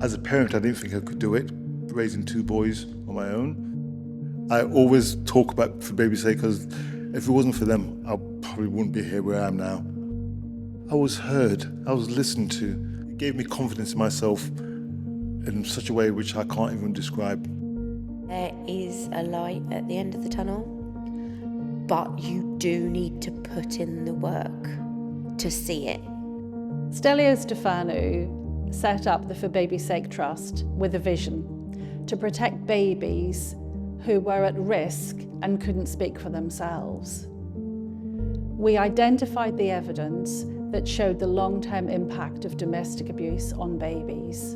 As a parent, I didn't think I could do it, raising 2 boys on my own. I always talk about For Baby's Sake because if it wasn't for them, I probably wouldn't be here where I am now. I was heard, I was listened to. It gave me confidence in myself in such a way which I can't even describe. There is a light at the end of the tunnel, but you do need to put in the work to see it. Stelio Stefano set up the For Baby's Sake Trust with a vision to protect babies who were at risk and couldn't speak for themselves. We identified the evidence that showed the long-term impact of domestic abuse on babies,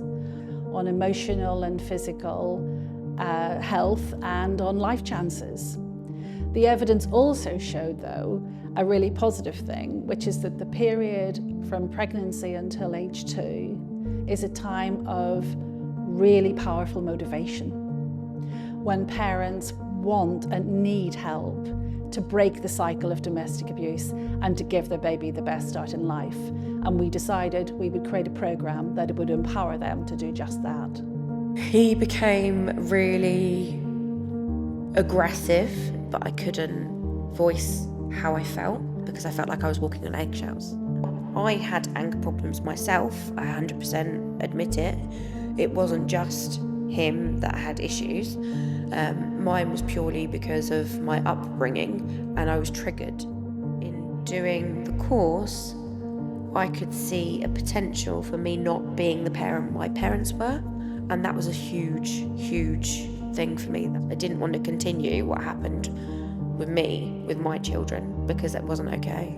on emotional and physical health, and on life chances. The evidence also showed, though, a really positive thing, which is that the period from pregnancy until age 2 is a time of really powerful motivation. When parents want and need help to break the cycle of domestic abuse and to give their baby the best start in life. And we decided we would create a programme that would empower them to do just that. He became really aggressive, but I couldn't voice how I felt because I felt like I was walking on eggshells. I had anger problems myself, I 100% admit it. It wasn't just him that had issues. Mine was purely because of my upbringing, and I was triggered. In doing the course, I could see a potential for me not being the parent my parents were, and that was a huge, huge thing for me. I didn't want to continue what happened with me, with my children, because it wasn't okay.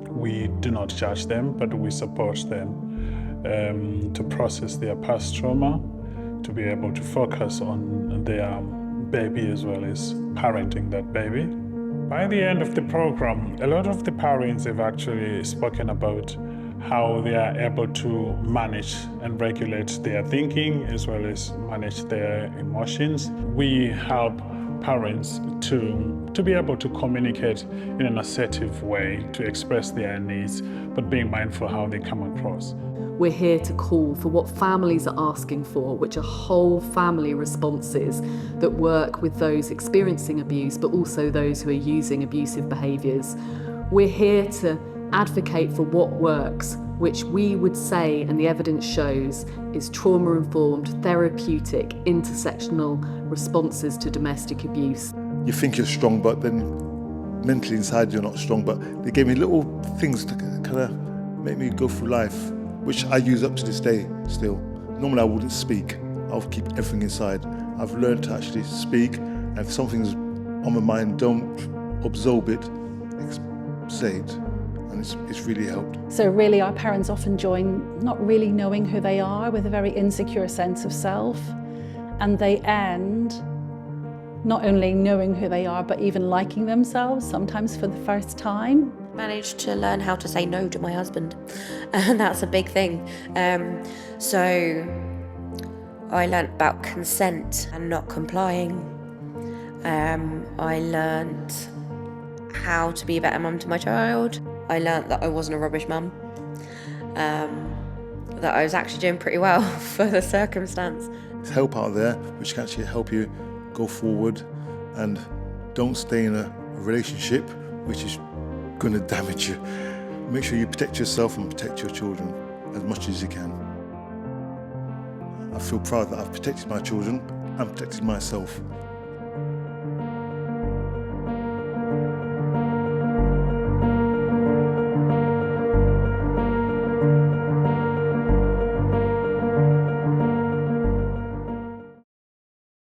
We do not judge them, but we support them to process their past trauma, to be able to focus on their baby as well as parenting that baby. By the end of the program, a lot of the parents have actually spoken about how they are able to manage and regulate their thinking as well as manage their emotions. We help parents to be able to communicate in an assertive way, to express their needs, but being mindful how they come across. We're here to call for what families are asking for, which are whole family responses that work with those experiencing abuse, but also those who are using abusive behaviours. We're here to advocate for what works, which we would say, and the evidence shows, is trauma-informed, therapeutic, intersectional responses to domestic abuse. You think you're strong, but then mentally inside you're not strong. But they gave me little things to kind of make me go through life, which I use up to this day still. Normally I wouldn't speak. I would keep everything inside. I've learned to actually speak, and if something's on my mind, don't absorb it, say it. And it's really helped. So really our parents often join not really knowing who they are, with a very insecure sense of self, and they end not only knowing who they are, but even liking themselves, sometimes for the first time. Managed to learn how to say no to my husband, and that's a big thing. So I learnt about consent and not complying. I learnt how to be a better mum to my child. I learnt that I wasn't a rubbish mum, that I was actually doing pretty well for the circumstance. There's help out there which can actually help you go forward, and don't stay in a relationship which is going to damage you. Make sure you protect yourself and protect your children as much as you can. I feel proud that I've protected my children and protected myself.